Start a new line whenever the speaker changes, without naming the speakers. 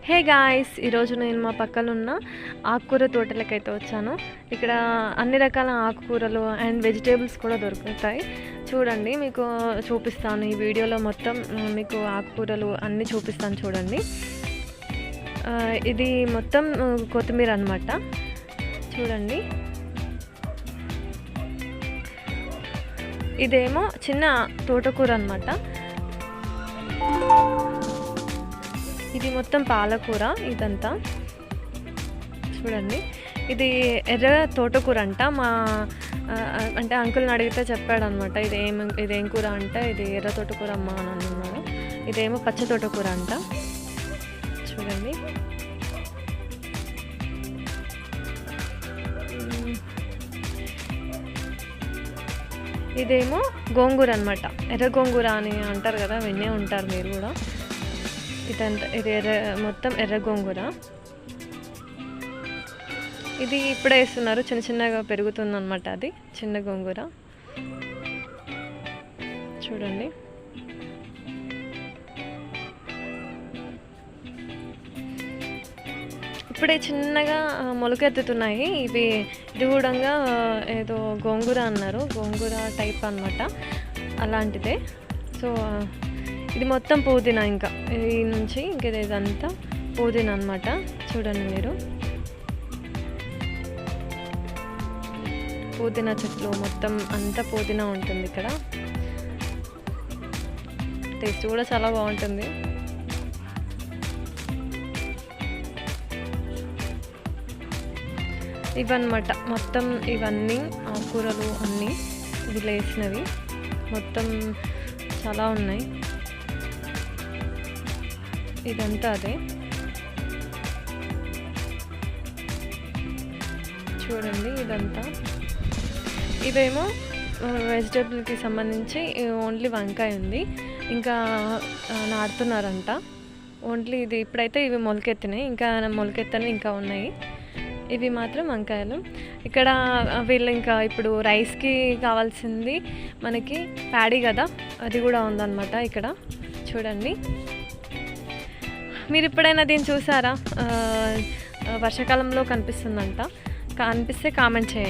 Hey guys, ఈరోజు నేను మా పక్కన ఉన్న ఆకుకూర తోటలకైతే వచ్చాను. ఇక్కడ అన్ని రకాల ఆకుకూరలు అండ్ వెజిటేబుల్స్ కూడా దొరుకుతాయి. చూడండి, మీకు చూపిస్తాను ఈ వీడియోలో మొత్తం. మీకు ఆకుకూరలు అన్నీ చూపిస్తాను చూడండి. ఇది మొత్తం కొత్తిమీర అన్నమాట. చూడండి, ఇదేమో చిన్న తోటకూర అన్నమాట. ఇది మొత్తం పాలకూర. ఇదంతా చూడండి, ఇది ఎర్ర తోటకూర అంట. అంటే అంకుల్ని అడిగితే చెప్పాడనమాట, ఇదేం కూర అంటే ఇది ఎర్ర తోటకూర అమ్మ అని అన్నాడు. ఇదేమో పచ్చ తోటకూర అంట. చూడండి, ఇదేమో గోంగూర అనమాట. ఎర్ర గోంగూర అని అంటారు కదా, వినే ఉంటారు మీరు కూడా. ఇది మొత్తం ఎర్ర గోంగూర. ఇది ఇప్పుడే వేస్తున్నారు, చిన్న చిన్నగా పెరుగుతుంది అనమాట. అది చిన్న గోంగూర. చూడండి, ఇప్పుడే చిన్నగా మొలకెత్తుతున్నాయి ఇది కూడా ఏదో గోంగూర అన్నారు, గోంగూర టైప్ అనమాట, అలాంటిదే. సో ఇది మొత్తం పుదీనా, ఇంకా ఈ నుంచి ఇంకా ఇదంతా పుదీనా అనమాట. చూడండి మీరు, పుదీనా చెట్లు మొత్తం అంతా పుదీనా ఉంటుంది ఇక్కడ. టేస్ట్ కూడా చాలా బాగుంటుంది. ఇవన్నమాట మొత్తం, ఇవన్నీ ఆకుకూరలు అన్నీ వీళ్ళు వేసినవి మొత్తం చాలా ఉన్నాయి. ఇదంతా అదే. చూడండి, ఇదంతా ఇవేమో వెజిటేబుల్కి సంబంధించి ఓన్లీ వంకాయ ఉంది, ఇంకా నాటుతున్నారంట. ఓన్లీ ఇది ఇప్పుడైతే ఇవి మొలకెత్తినాయి, ఇంకా మొలకెత్తని ఇంకా ఉన్నాయి. ఇవి మాత్రం వంకాయలు. ఇక్కడ వీళ్ళు ఇంకా ఇప్పుడు రైస్కి కావాల్సింది మనకి ప్యాడీ కదా, అది కూడా ఉందన్నమాట ఇక్కడ. చూడండి, మీరు ఎప్పుడైనా దీన్ని చూసారా? వర్షాకాలంలో కనిపిస్తుందంట. కనిపిస్తే కామెంట్ చేయండి.